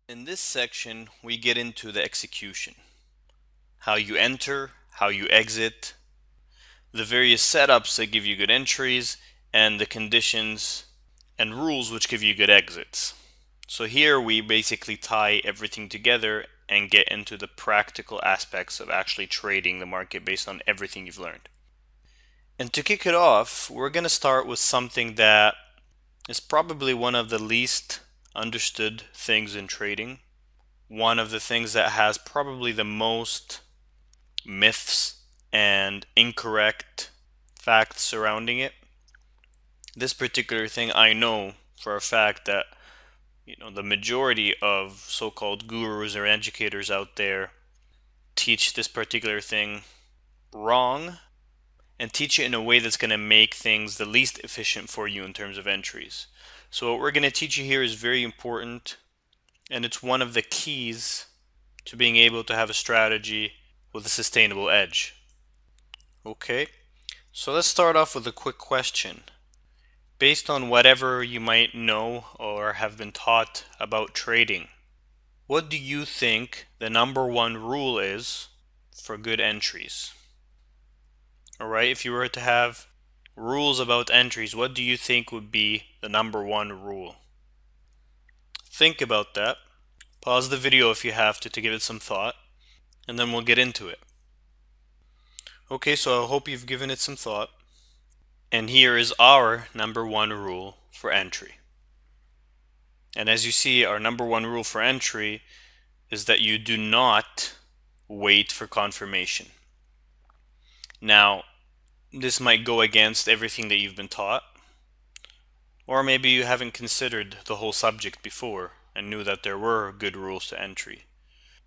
In this section, we get into the execution. How you enter, how you exit, the various setups that give you good entries, and the conditions and rules which give you good exits. So here we basically tie everything together and get into the practical aspects of actually trading the market based on everything you've learned. And to kick it off, we're going to start with something that is probably one of the least understood things in trading. One of the things that has probably the most myths and incorrect facts surrounding it. This particular thing, I know for a fact that the majority of so-called gurus or educators out there teach this particular thing wrong and teach it in a way that's going to make things the least efficient for you in terms of entries. So what we're going to teach you here is very important, and it's one of the keys to being able to have a strategy with a sustainable edge. Okay, so let's start off with a quick question. Based on whatever you might know or have been taught about trading, what do you think the number one rule is for good entries? Alright, if you were to have rules about entries, what do you think would be the number one rule? Think about that. Pause the video if you have to give it some thought, and then we'll get into it. Okay, so I hope you've given it some thought. And here is our number one rule for entry. And as you see, our number one rule for entry is that you do not wait for confirmation. Now, this might go against everything that you've been taught, or maybe you haven't considered the whole subject before and knew that there were good rules to entry.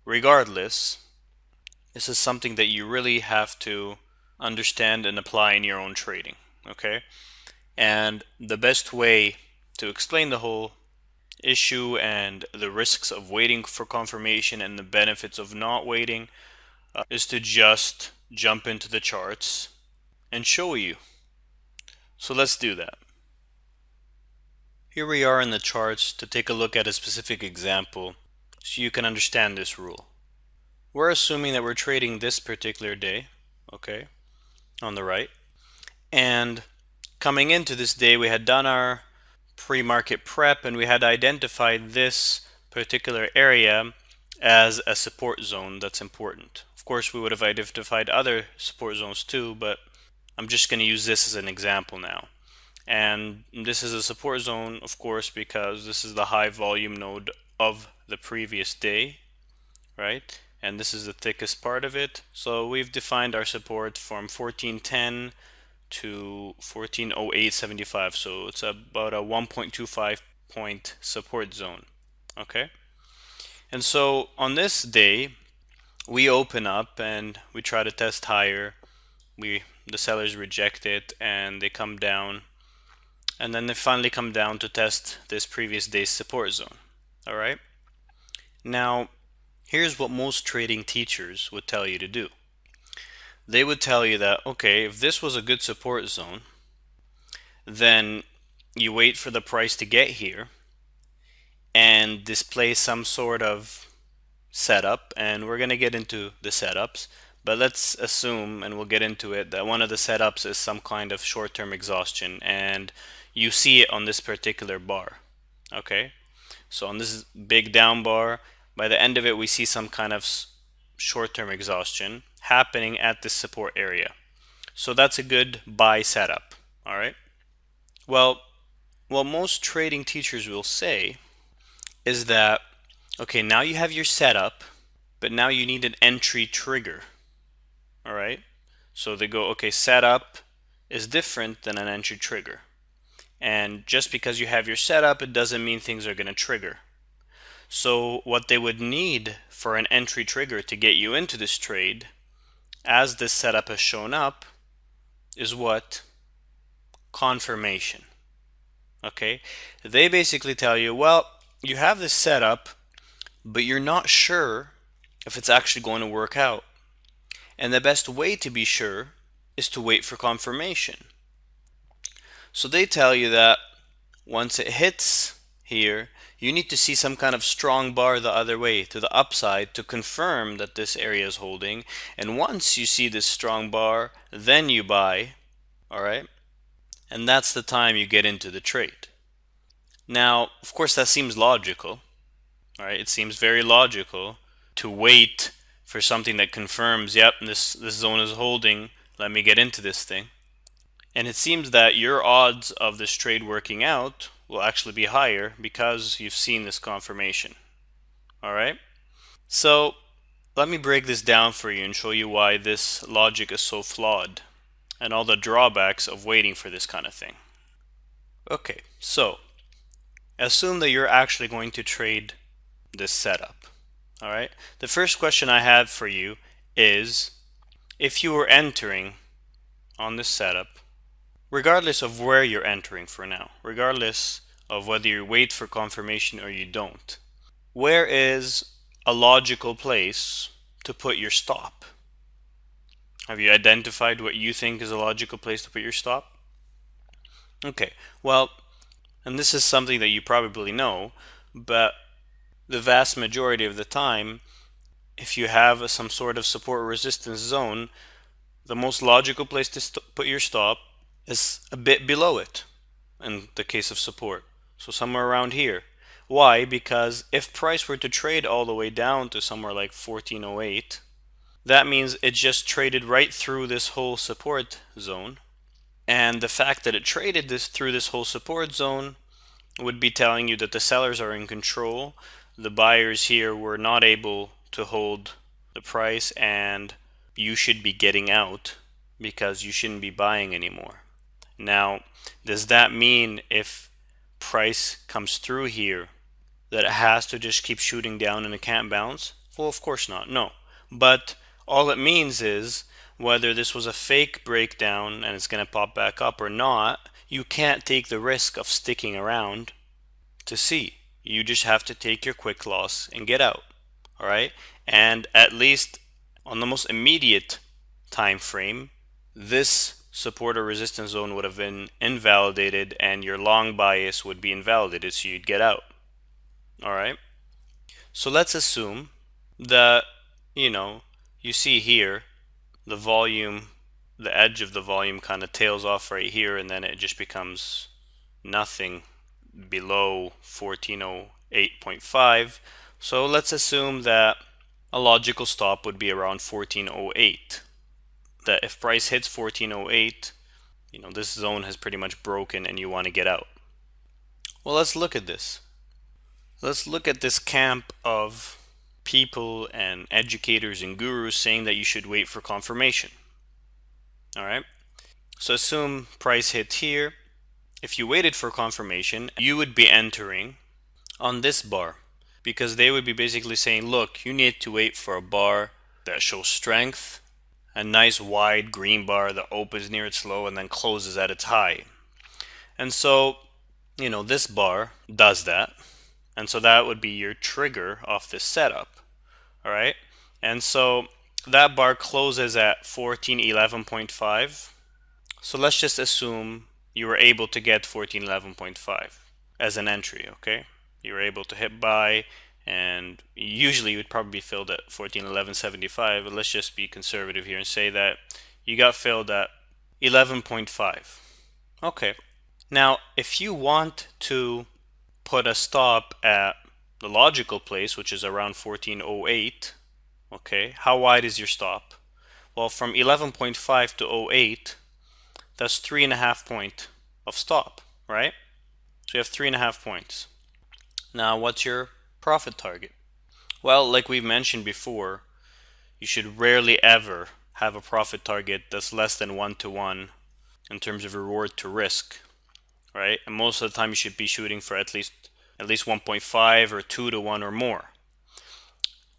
Regardless, this is something that you really have to understand and apply in your own trading, okay? And the best way to explain the whole issue and the risks of waiting for confirmation and the benefits of not waiting is to just jump into the charts and show you. So let's do that. Here we are in the charts to take a look at a specific example so you can understand this rule. We're assuming that we're trading this particular day, okay, on the right. And coming into this day, we had done our pre-market prep and we had identified this particular area as a support zone that's important. Of course, we would have identified other support zones too, but I'm just going to use this as an example now. And this is a support zone, of course, because this is the high volume node of the previous day, right? And this is the thickest part of it. So we've defined our support from 1410 to 1408.75. So it's about a 1.25 point support zone. Okay. And so on this day, we open up and we try to test higher. The sellers reject it and they come down. And then they finally come down to test this previous day's support zone. All right. Now, here's what most trading teachers would tell you to do. They would tell you that, okay, if this was a good support zone, then you wait for the price to get here and display some sort of setup, and we're going to get into the setups, but let's assume, and we'll get into it, that one of the setups is some kind of short-term exhaustion, and you see it on this particular bar. Okay, so on this big down bar, by the end of it we see some kind of short-term exhaustion happening at this support area. So that's a good buy setup. All right. Well, what most trading teachers will say is that, okay, now you have your setup, but now you need an entry trigger. All right. So they go, okay, setup is different than an entry trigger. And just because you have your setup, it doesn't mean things are going to trigger. So what they would need for an entry trigger to get you into this trade, as this setup has shown up, is what? Confirmation. Okay? They basically tell you, well, you have this setup, but you're not sure if it's actually going to work out. And the best way to be sure is to wait for confirmation. So they tell you that once it hits here, you need to see some kind of strong bar the other way to the upside to confirm that this area is holding. And once you see this strong bar, then you buy, all right? And that's the time you get into the trade. Now, of course, that seems logical, all right? It seems very logical to wait for something that confirms, yep, this zone is holding, let me get into this thing. And it seems that your odds of this trade working out will actually be higher because you've seen this confirmation. All right? So let me break this down for you and show you why this logic is so flawed and all the drawbacks of waiting for this kind of thing. Okay, so assume that you're actually going to trade this setup. All right? The first question I have for you is, if you were entering on this setup, regardless of where you're entering for now, regardless of whether you wait for confirmation or you don't, where is a logical place to put your stop? Have you identified what you think is a logical place to put your stop? Okay, well, and this is something that you probably know, but the vast majority of the time, if you have some sort of support or resistance zone, the most logical place to put your stop is a bit below it in the case of support. So somewhere around here. Why? Because if price were to trade all the way down to somewhere like 1408, that means it just traded right through this whole support zone. And the fact that it traded through this whole support zone would be telling you that the sellers are in control. The buyers here were not able to hold the price, and you should be getting out because you shouldn't be buying anymore. Now, does that mean if price comes through here that it has to just keep shooting down and it can't bounce? Well, of course not, no. But all it means is whether this was a fake breakdown and it's going to pop back up or not, you can't take the risk of sticking around to see. You just have to take your quick loss and get out. All right? And at least on the most immediate time frame, this support or resistance zone would have been invalidated and your long bias would be invalidated, so you'd get out. All right? So let's assume that, you see here the volume, the edge of the volume kind of tails off right here, and then it just becomes nothing below 1408.5. So let's assume that a logical stop would be around 1408. That if price hits 1408, this zone has pretty much broken and you want to get out. Well, let's look at this. Let's look at this camp of people and educators and gurus saying that you should wait for confirmation. All right? So assume price hit here. If you waited for confirmation, you would be entering on this bar, because they would be basically saying, look, you need to wait for a bar that shows strength, a nice wide green bar that opens near its low and then closes at its high. And so, this bar does that. And so that would be your trigger off this setup. All right? And so that bar closes at 1411.5. So let's just assume you were able to get 1411.5 as an entry, okay? You were able to hit buy, and usually you would probably be filled at 1411.75, but let's just be conservative here and say that you got filled at 11.5. Okay. Now, if you want to put a stop at the logical place, which is around 1408, okay, how wide is your stop? Well, from 11.5 to 08, that's 3.5 points of stop, right? So you have 3.5 points. Now, what's your profit target? Well, like we've mentioned before, you should rarely ever have a profit target that's less than 1-to-1 in terms of reward to risk, right? And most of the time you should be shooting for at least 1.5 or 2-to-1 or more.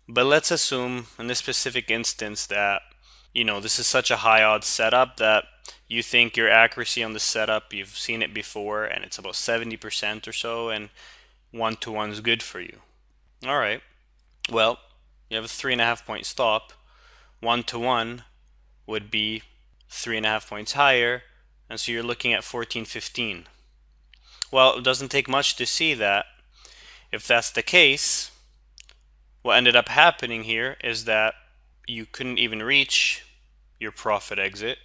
But let's assume in this specific instance that this is such a high odds setup that you think your accuracy on the setup, you've seen it before, and it's about 70% or so, and 1-to-1 is good for you. All right. Well, you have a 3.5 point stop. 1-to-1 would be 3.5 points higher, and so you're looking at 1415. Well, it doesn't take much to see that If that's the case, what ended up happening here is that you couldn't even reach your profit exit,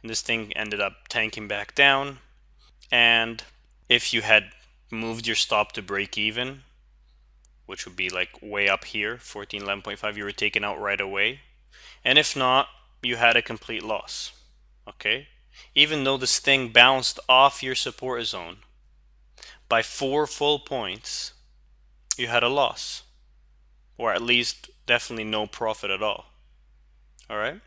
and this thing ended up tanking back down. And if you had moved your stop to break even, which would be like way up here, 1411.5, you were taken out right away. And if not, you had a complete loss. Okay? Even though this thing bounced off your support zone by 4 full points, you had a loss. Or at least definitely no profit at all. Alright?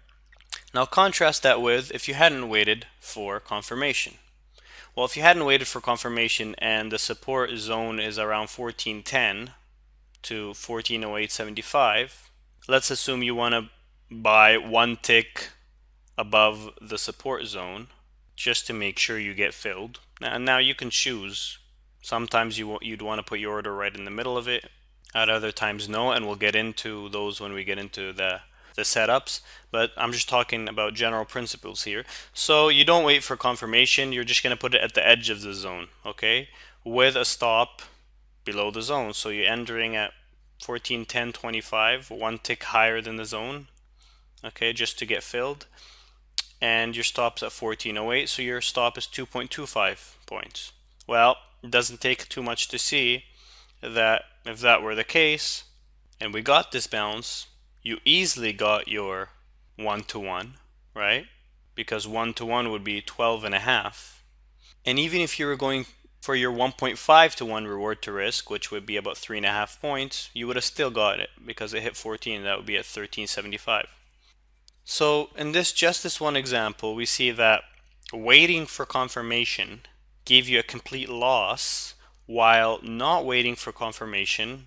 Now contrast that with if you hadn't waited for confirmation. Well, if you hadn't waited for confirmation and the support zone is around 1410 to 1408.75, let's assume you want to buy one tick above the support zone just to make sure you get filled. Now you can choose. Sometimes you'd want to put your order right in the middle of it. At other times, no, and we'll get into those when we get into the setups, but I'm just talking about general principles here. So you don't wait for confirmation, you're just going to put it at the edge of the zone, okay, with a stop below the zone. So you're entering at 1410.25, one tick higher than the zone, okay, just to get filled, and your stop's at 1408, so your stop is 2.25 points. Well, it doesn't take too much to see that if that were the case and we got this bounce, you easily got your 1-to-1, right? Because 1-to-1 would be 12.5. And even if you were going for your 1.5-to-1 reward to risk, which would be about 3.5 points, you would have still got it because it hit 14, and that would be at 13.75. So in just this one example, we see that waiting for confirmation gave you a complete loss, while not waiting for confirmation,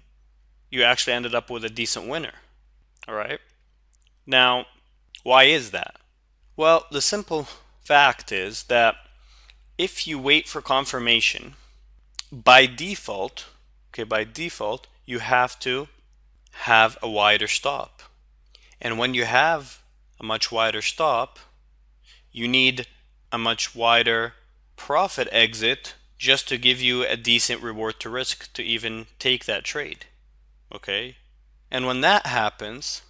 you actually ended up with a decent winner. All right. Now, why is that? Well, the simple fact is that if you wait for confirmation, by default, you have to have a wider stop. And when you have a much wider stop, you need a much wider profit exit just to give you a decent reward to risk to even take that trade. Okay? And when that happens,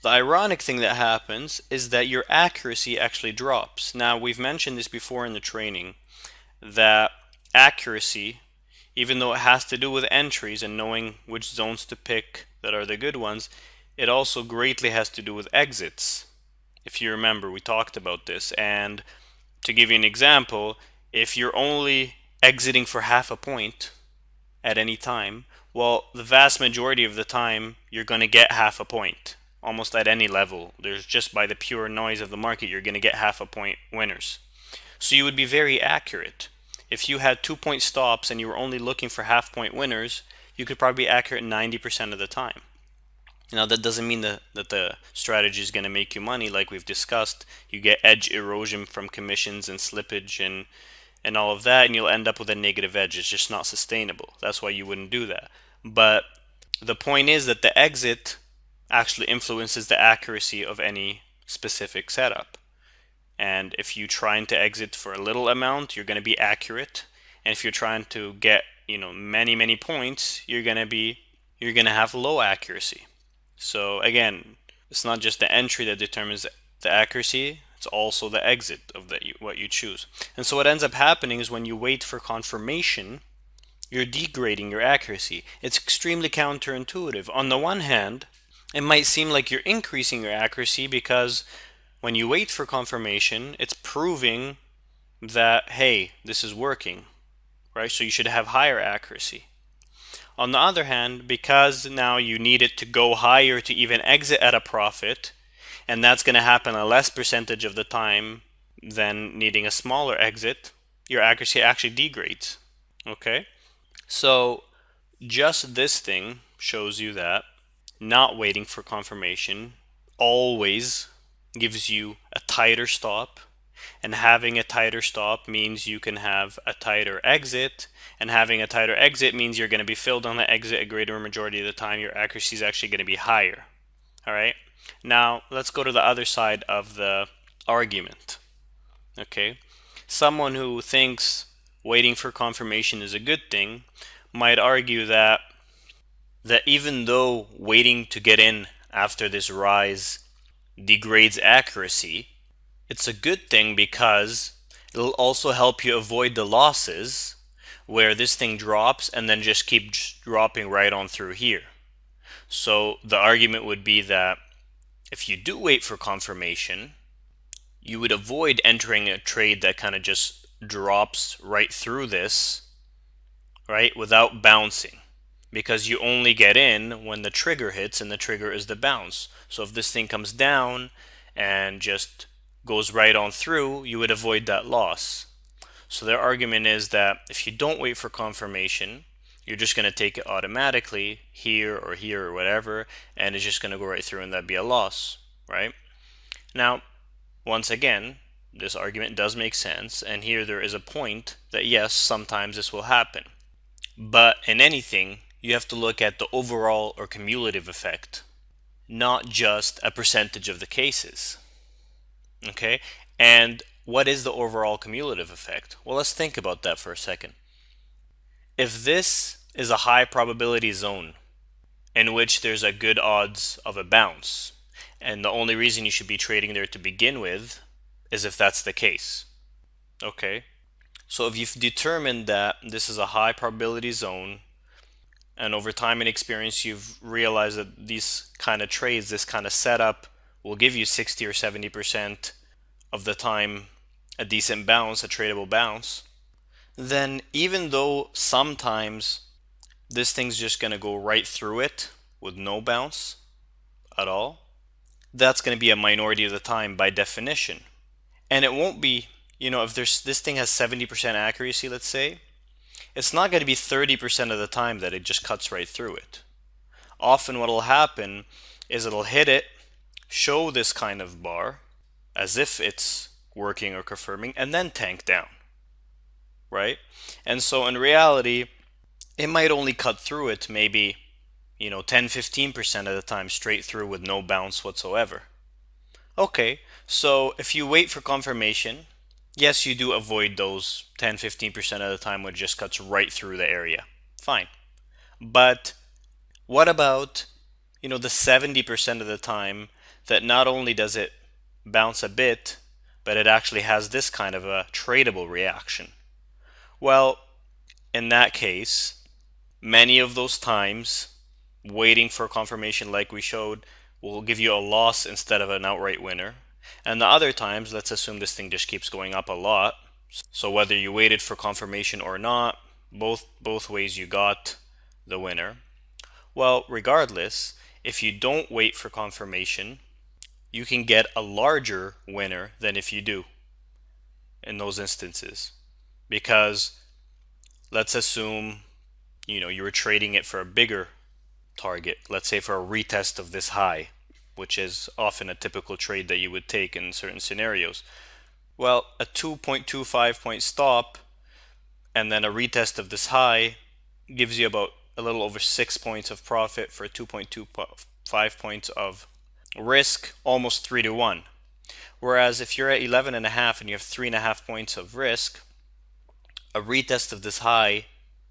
the ironic thing that happens is that your accuracy actually drops. Now, we've mentioned this before in the training, that accuracy, even though it has to do with entries and knowing which zones to pick that are the good ones, it also greatly has to do with exits. If you remember, we talked about this. And to give you an example, if you're only exiting for half a point at any time, well, the vast majority of the time, you're going to get half a point almost at any level. There's just by the pure noise of the market, you're going to get half a point winners. So you would be very accurate. If you had 2-point stops and you were only looking for half-point winners, you could probably be accurate 90% of the time. Now, that doesn't mean that the strategy is going to make you money. Like we've discussed, you get edge erosion from commissions and slippage and all of that, and you'll end up with a negative edge. It's just not sustainable. That's why you wouldn't do that. But the point is that the exit actually influences the accuracy of any specific setup. And if you're trying to exit for a little amount, you're going to be accurate. And if you're trying to get, many points, you're going to have low accuracy. So again, it's not just the entry that determines the accuracy, it's also the exit of what you choose. And so what ends up happening is when you wait for confirmation, you're degrading your accuracy. It's extremely counterintuitive. On the one hand, it might seem like you're increasing your accuracy because when you wait for confirmation, it's proving that, hey, this is working, right? So you should have higher accuracy. On the other hand, because now you need it to go higher to even exit at a profit, and that's going to happen a less percentage of the time than needing a smaller exit, your accuracy actually degrades. Okay? So just this thing shows you that not waiting for confirmation always gives you a tighter stop, and having a tighter stop means you can have a tighter exit, and having a tighter exit means you're going to be filled on the exit a greater majority of the time. Your accuracy is actually going to be higher. All right, now let's go to the other side of the argument. Okay, someone who thinks waiting for confirmation is a good thing might argue that that even though waiting to get in after this rise degrades accuracy, it's a good thing because it'll also help you avoid the losses where this thing drops and then just keeps dropping right on through here. So the argument would be that if you do wait for confirmation, you would avoid entering a trade that kind of just drops right through this, right, without bouncing. Because you only get in when the trigger hits, and the trigger is the bounce. So if this thing comes down and just goes right on through, you would avoid that loss. So their argument is that if you don't wait for confirmation, you're just going to take it automatically here or whatever, and it's just going to go right through, and that'd be a loss, right? Now, once again, this argument does make sense, and here there is a point that yes, sometimes this will happen. But in anything, you have to look at the overall or cumulative effect, not just a percentage of the cases. Okay? And what is the overall cumulative effect? Well, let's think about that for a second. If this is a high probability zone in which there's a good odds of a bounce, and the only reason you should be trading there to begin with is if that's the case. Okay? So if you've determined that this is a high probability zone, and over time and experience you've realized that these kind of trades, this kind of setup will give you 60 or 70% of the time a decent bounce, a tradable bounce, then even though sometimes this thing's just going to go right through it with no bounce at all, that's going to be a minority of the time by definition. And it won't be, if this thing has 70% accuracy, let's say, it's not going to be 30% of the time that it just cuts right through it. Often what will happen is it'll hit it, show this kind of bar as if it's working or confirming, and then tank down, right? And so in reality, it might only cut through it maybe 10-15% of the time straight through with no bounce whatsoever. Okay, so if you wait for confirmation, yes, you do avoid those 10-15% of the time where it just cuts right through the area. Fine. But what about the 70% of the time that not only does it bounce a bit, but it actually has this kind of a tradable reaction? Well, in that case, many of those times waiting for confirmation like we showed will give you a loss instead of an outright winner. And the other times, let's assume this thing just keeps going up a lot. So whether you waited for confirmation or not, both ways you got the winner. Well, regardless, if you don't wait for confirmation, you can get a larger winner than if you do in those instances. Because let's assume, you were trading it for a bigger target, let's say for a retest of this high, which is often a typical trade that you would take in certain scenarios. Well, a 2.25 point stop and then a retest of this high gives you about a little over 6 points of profit for 2.25 points of risk, almost 3 to 1. Whereas if you're at 11.5 and you have 3.5 points of risk, a retest of this high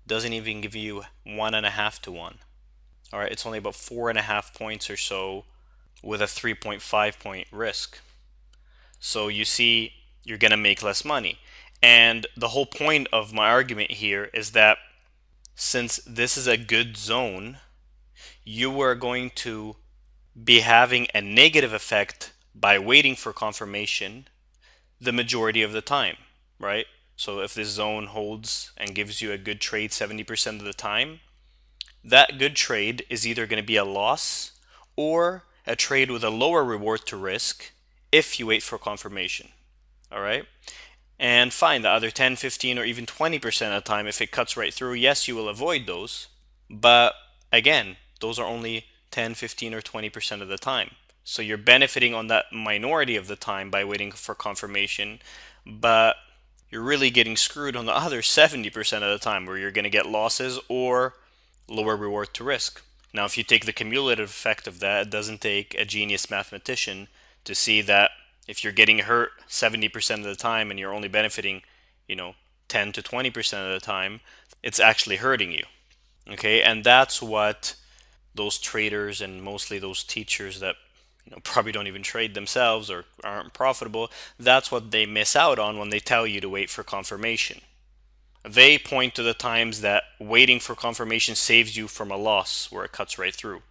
doesn't even give you 1.5 to 1. All right, it's only about 4.5 points or so with a 3.5 point risk. So you see, you're going to make less money. And the whole point of my argument here is that since this is a good zone, you are going to be having a negative effect by waiting for confirmation the majority of the time, right? So if this zone holds and gives you a good trade 70% of the time, that good trade is either going to be a loss or a trade with a lower reward to risk if you wait for confirmation. All right? And fine, the other 10, 15, or even 20% of the time, if it cuts right through, yes, you will avoid those. But again, those are only 10, 15, or 20% of the time. So you're benefiting on that minority of the time by waiting for confirmation, but you're really getting screwed on the other 70% of the time where you're going to get losses or lower reward to risk. Now, if you take the cumulative effect of that, it doesn't take a genius mathematician to see that if you're getting hurt 70% of the time and you're only benefiting, 10 to 20% of the time, it's actually hurting you. Okay, and that's what those traders and mostly those teachers that probably don't even trade themselves or aren't profitable, that's what they miss out on when they tell you to wait for confirmation. They point to the times that waiting for confirmation saves you from a loss where it cuts right through.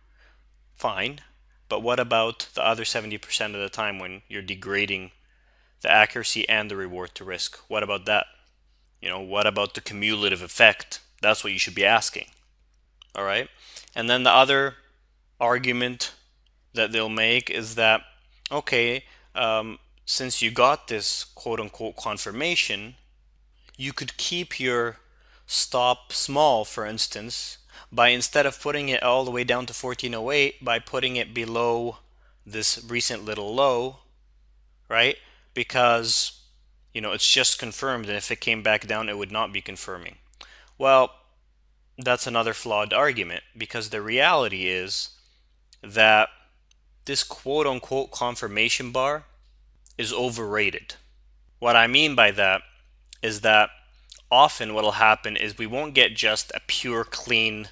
Fine, but what about the other 70% of the time when you're degrading the accuracy and the reward to risk? What about that? What about the cumulative effect? That's what you should be asking. All right. And then the other argument that they'll make is that, okay, since you got this quote unquote confirmation, you could keep your stop small, for instance, by instead of putting it all the way down to 1408, by putting it below this recent little low, right? Because, it's just confirmed, and if it came back down, it would not be confirming. Well, that's another flawed argument, because the reality is that this quote unquote confirmation bar is overrated. What I mean by that is that often what will happen is we won't get just a pure clean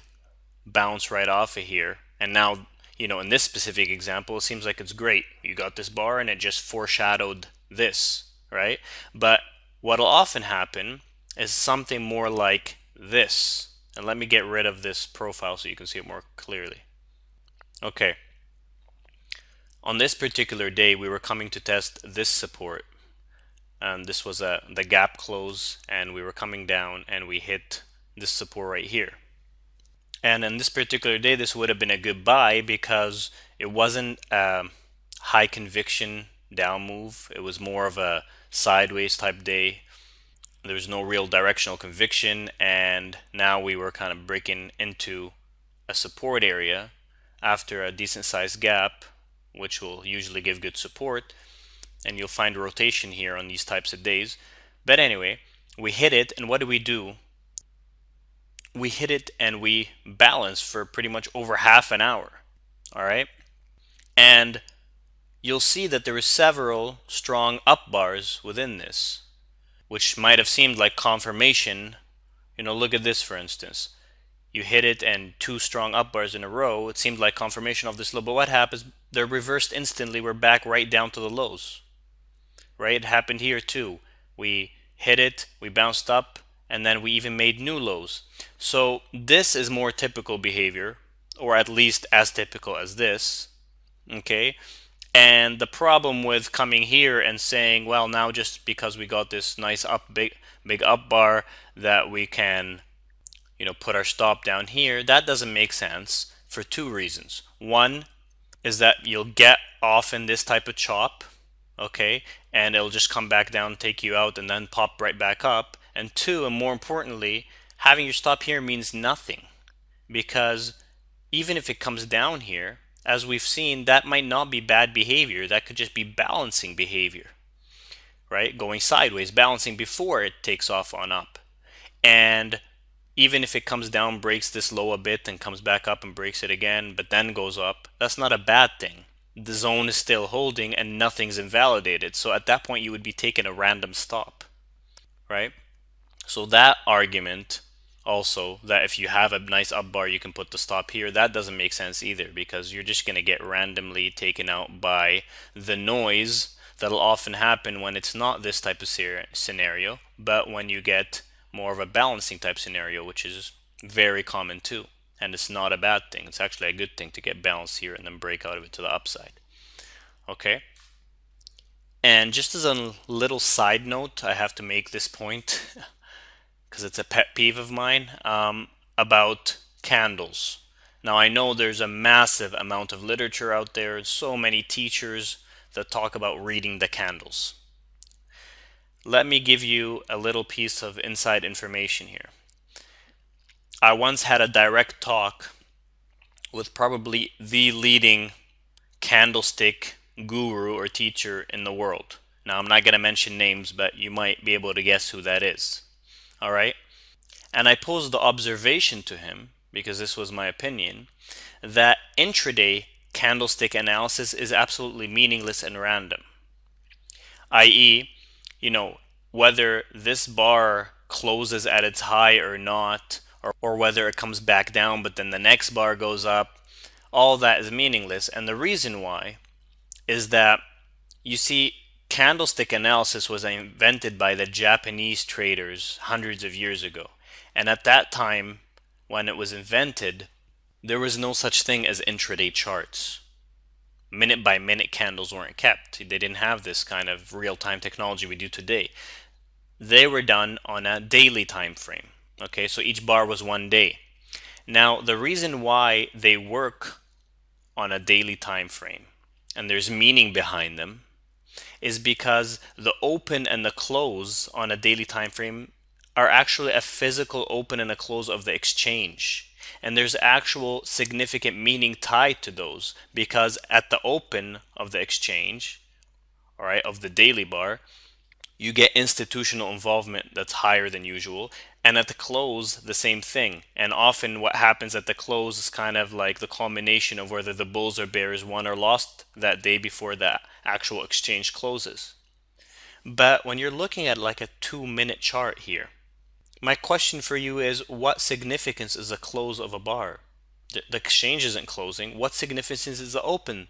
bounce right off of here. And now, in this specific example, it seems like it's great. You got this bar and it just foreshadowed this, right? But what'll often happen is something more like this. And let me get rid of this profile so you can see it more clearly. Okay. On this particular day, we were coming to test this support. And this was the gap close, and we were coming down and we hit this support right here. And in this particular day, this would have been a good buy because it wasn't a high conviction down move. It was more of a sideways type day. There was no real directional conviction, and now we were kind of breaking into a support area after a decent sized gap, which will usually give good support. And you'll find rotation here on these types of days. But anyway, we hit it, and what do? We hit it and we balanced for pretty much over half an hour. All right. And you'll see that there were several strong up bars within this, which might have seemed like confirmation. Look at this, for instance. You hit it and two strong up bars in a row. It seemed like confirmation of this low. But what happens? They're reversed instantly. We're back right down to the lows. Right? It happened here too. We hit it, we bounced up, and then we even made new lows. So this is more typical behavior, or at least as typical as this. Okay? And the problem with coming here and saying, well, now just because we got this nice big up bar that we can, put our stop down here, that doesn't make sense for two reasons. One is that you'll get often this type of chop, okay, and it'll just come back down, take you out, and then pop right back up. And two, and more importantly, having your stop here means nothing, because even if it comes down here, as we've seen, that might not be bad behavior. That could just be balancing behavior, right? Going sideways, balancing before it takes off on up. And even if it comes down, breaks this low a bit, and comes back up and breaks it again, but then goes up, that's not a bad thing. The zone is still holding and nothing's invalidated. So at that point, you would be taking a random stop, right? So that argument also, that if you have a nice up bar, you can put the stop here, that doesn't make sense either, because you're just going to get randomly taken out by the noise that'll often happen when it's not this type of scenario, but when you get more of a balancing type scenario, which is very common too. And it's not a bad thing. It's actually a good thing to get balanced here and then break out of it to the upside. Okay. And just as a little side note, I have to make this point because it's a pet peeve of mine, about candles. Now, I know there's a massive amount of literature out there and so many teachers that talk about reading the candles. Let me give you a little piece of inside information here. I once had a direct talk with probably the leading candlestick guru or teacher in the world. Now, I'm not going to mention names, but you might be able to guess who that is. All right? And I posed the observation to him, because this was my opinion, that intraday candlestick analysis is absolutely meaningless and random. I.e., whether this bar closes at its high or not, or whether it comes back down but then the next bar goes up, all that is meaningless. And the reason why is that, you see, candlestick analysis was invented by the Japanese traders hundreds of years ago. And at that time, when it was invented, there was no such thing as intraday charts. Minute by minute candles weren't kept. They didn't have this kind of real-time technology we do today. They were done on a daily time frame. Okay, so each bar was 1 day. Now, the reason why they work on a daily time frame, and there's meaning behind them, is because the open and the close on a daily time frame are actually a physical open and a close of the exchange. And there's actual significant meaning tied to those, because at the open of the exchange, all right, of the daily bar, you get institutional involvement that's higher than usual. And at the close, the same thing. And often what happens at the close is kind of like the culmination of whether the bulls or bears won or lost that day before the actual exchange closes. But when you're looking at like a 2 minute chart here, my question for you is, what significance is the close of a bar? The exchange isn't closing. What significance is the open?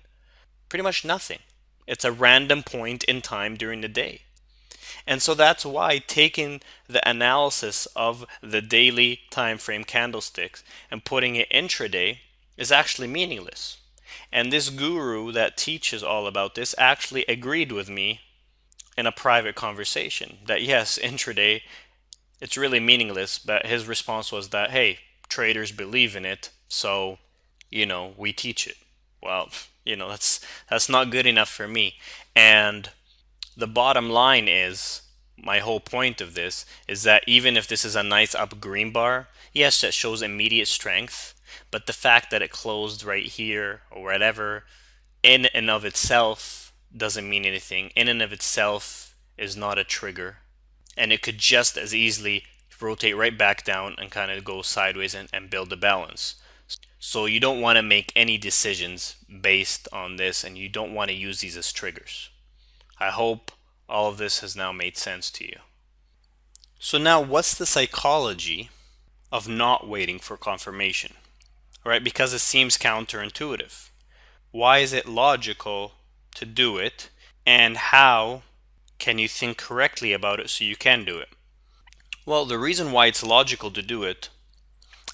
Pretty much nothing. It's a random point in time during the day. And so that's why taking the analysis of the daily time frame candlesticks and putting it intraday is actually meaningless. And this guru that teaches all about this actually agreed with me in a private conversation that yes, intraday, it's really meaningless, but his response was that, hey, traders believe in it, so, we teach it. Well, that's not good enough for me. And the bottom line is, my whole point of this is that even if this is a nice up green bar, yes, that shows immediate strength, but the fact that it closed right here or whatever, in and of itself doesn't mean anything. In and of itself is not a trigger. And it could just as easily rotate right back down and kind of go sideways and build a balance. So you don't want to make any decisions based on this, and you don't want to use these as triggers. I hope all of this has now made sense to you. So now, what's the psychology of not waiting for confirmation? Right? Because it seems counterintuitive. Why is it logical to do it? And how can you think correctly about it so you can do it? Well, the reason why it's logical to do it,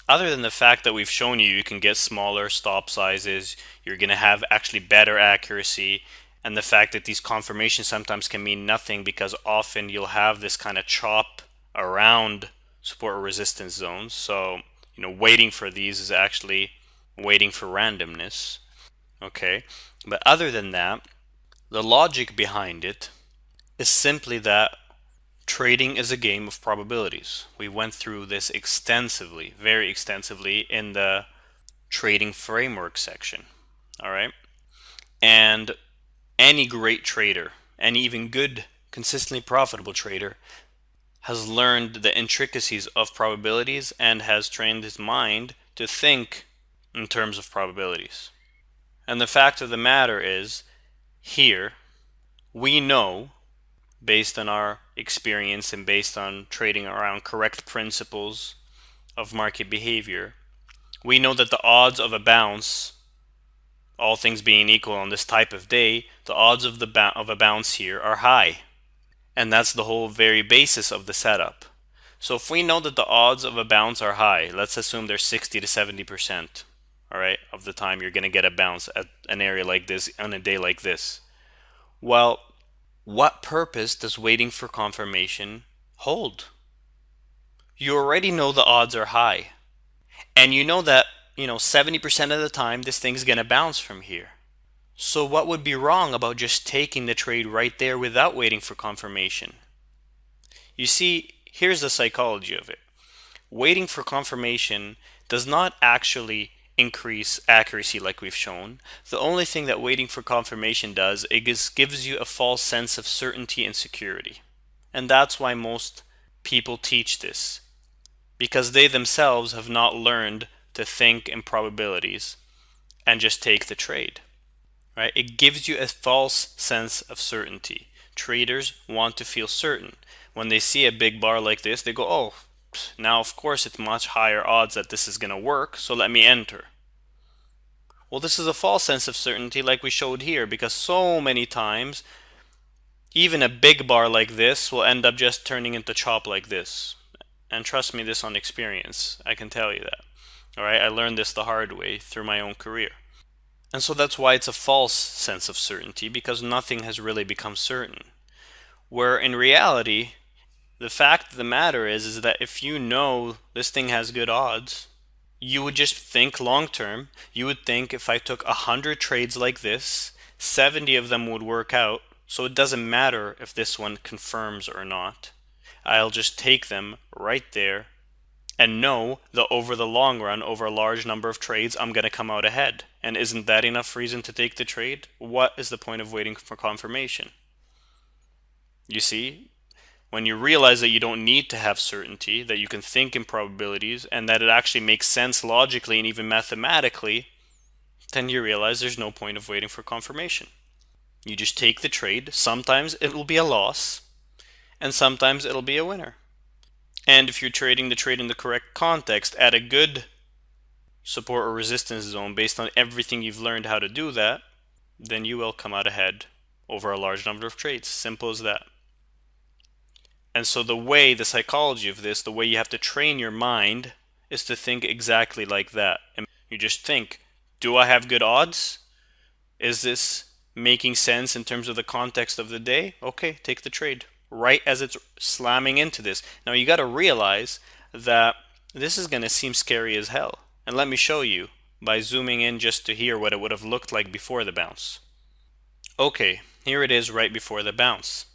other than the fact that we've shown you can get smaller stop sizes, you're going to have actually better accuracy, and the fact that these confirmations sometimes can mean nothing because often you'll have this kind of chop around support or resistance zones. So, waiting for these is actually waiting for randomness. Okay, but other than that, the logic behind it is simply that trading is a game of probabilities. We went through this extensively, very extensively, in the trading framework section. All right, and any great trader, any even good, consistently profitable trader, has learned the intricacies of probabilities and has trained his mind to think in terms of probabilities. And the fact of the matter is, here, we know, based on our experience and based on trading around correct principles of market behavior, we know that the odds of a bounce, all things being equal on this type of day, the odds of a bounce here are high. And that's the whole very basis of the setup. So if we know that the odds of a bounce are high, let's assume they're 60 to 70%, all right, of the time you're going to get a bounce at an area like this on a day like this. Well, what purpose does waiting for confirmation hold? You already know the odds are high. And you know that, 70% of the time this thing's going to bounce from here. So what would be wrong about just taking the trade right there without waiting for confirmation? You see, here's the psychology of it. Waiting for confirmation does not actually increase accuracy like we've shown. The only thing that waiting for confirmation does is gives you a false sense of certainty and security. And that's why most people teach this, because they themselves have not learned to think in probabilities and just take the trade. Right? It gives you a false sense of certainty. Traders want to feel certain. When they see a big bar like this, they go, oh, now of course it's much higher odds that this is going to work, so let me enter. Well, this is a false sense of certainty like we showed here, because so many times even a big bar like this will end up just turning into chop like this. And trust me, this on experience, I can tell you that. Alright, I learned this the hard way through my own career. And so that's why it's a false sense of certainty, because nothing has really become certain. Where in reality, the fact of the matter is that if you know this thing has good odds, you would just think long term. You would think, if I took 100 trades like this, 70 of them would work out, so it doesn't matter if this one confirms or not. I'll just take them right there and know that over the long run, over a large number of trades, I'm going to come out ahead. And isn't that enough reason to take the trade? What is the point of waiting for confirmation? You see, when you realize that you don't need to have certainty, that you can think in probabilities, and that it actually makes sense logically and even mathematically, then you realize there's no point of waiting for confirmation. You just take the trade. Sometimes it will be a loss, and sometimes it'll be a winner. And if you're trading the trade in the correct context at a good support or resistance zone based on everything you've learned how to do that, then you will come out ahead over a large number of trades. Simple as that. And so the psychology of this, the way you have to train your mind is to think exactly like that. And you just think, do I have good odds? Is this making sense in terms of the context of the day? Okay, take the trade right as it's slamming into this. Now you got to realize that this is going to seem scary as hell. And let me show you by zooming in just to hear what it would have looked like before the bounce. Okay, here it is right before the bounce.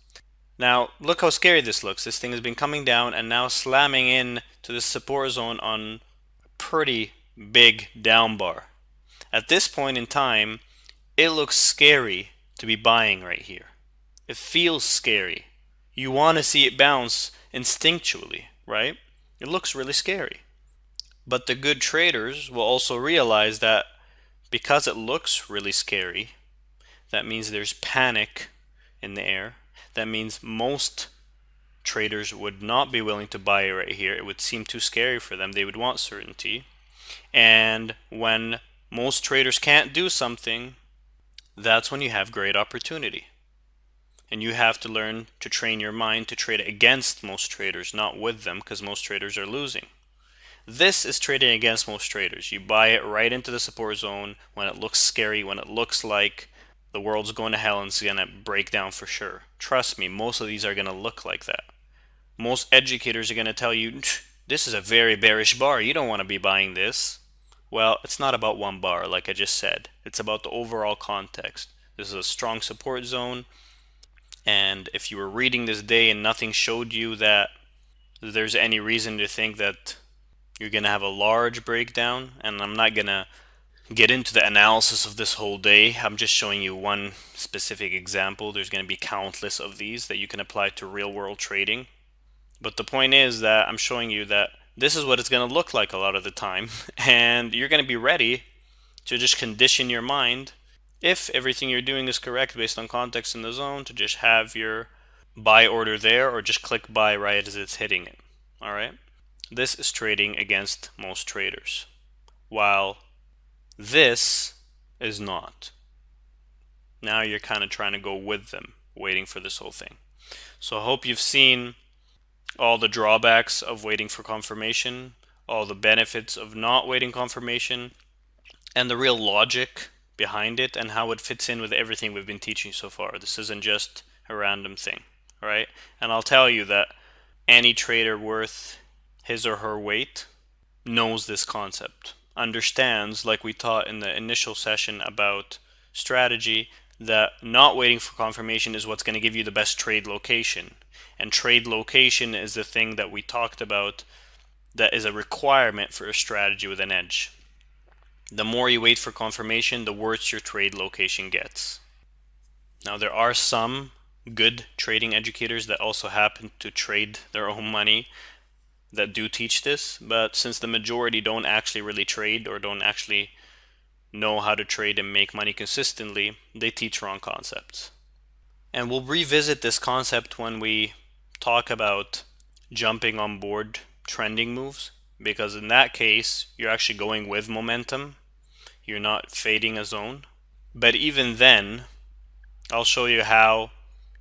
Now look how scary this looks. This thing has been coming down and now slamming in to the support zone on a pretty big down bar. At this point in time, it looks scary to be buying right here. It feels scary. You want to see it bounce instinctually, right? It looks really scary. But the good traders will also realize that because it looks really scary, that means there's panic in the air. That means most traders would not be willing to buy it right here. It would seem too scary for them. They would want certainty. And when most traders can't do something, that's when you have great opportunity. And you have to learn to train your mind to trade against most traders, not with them, because most traders are losing. This is trading against most traders. You buy it right into the support zone when it looks scary, when it looks like the world's going to hell and it's going to break down for sure. Trust me, most of these are going to look like that. Most educators are going to tell you, this is a very bearish bar. You don't want to be buying this. Well, it's not about one bar, like I just said. It's about the overall context. This is a strong support zone. And if you were reading this day and nothing showed you that there's any reason to think that you're going to have a large breakdown, and I'm not going to get into the analysis of this whole day. I'm just showing you one specific example. There's going to be countless of these that you can apply to real world trading. But the point is that I'm showing you that this is what it's going to look like a lot of the time. And you're going to be ready to just condition your mind, if everything you're doing is correct based on context in the zone, to just have your buy order there or just click buy right as it's hitting it. Alright? This is trading against most traders, while this is not. Now you're kind of trying to go with them, waiting for this whole thing. So I hope you've seen all the drawbacks of waiting for confirmation, all the benefits of not waiting confirmation, and the real logic behind it and how it fits in with everything we've been teaching so far. This isn't just a random thing, right? And I'll tell you that any trader worth his or her weight knows this concept, understands, like we taught in the initial session about strategy, that not waiting for confirmation is what's going to give you the best trade location. And trade location is the thing that we talked about that is a requirement for a strategy with an edge. The more you wait for confirmation, the worse your trade location gets. Now, there are some good trading educators that also happen to trade their own money that do teach this, but since the majority don't actually really trade or don't actually know how to trade and make money consistently, they teach wrong concepts. And we'll revisit this concept when we talk about jumping on board trending moves, because in that case, you're actually going with momentum. You're not fading a zone. But even then, I'll show you how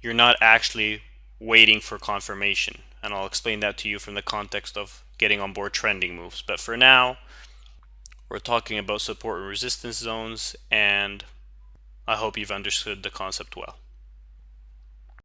you're not actually waiting for confirmation. And I'll explain that to you from the context of getting on board trending moves. But for now, we're talking about support and resistance zones, and I hope you've understood the concept well.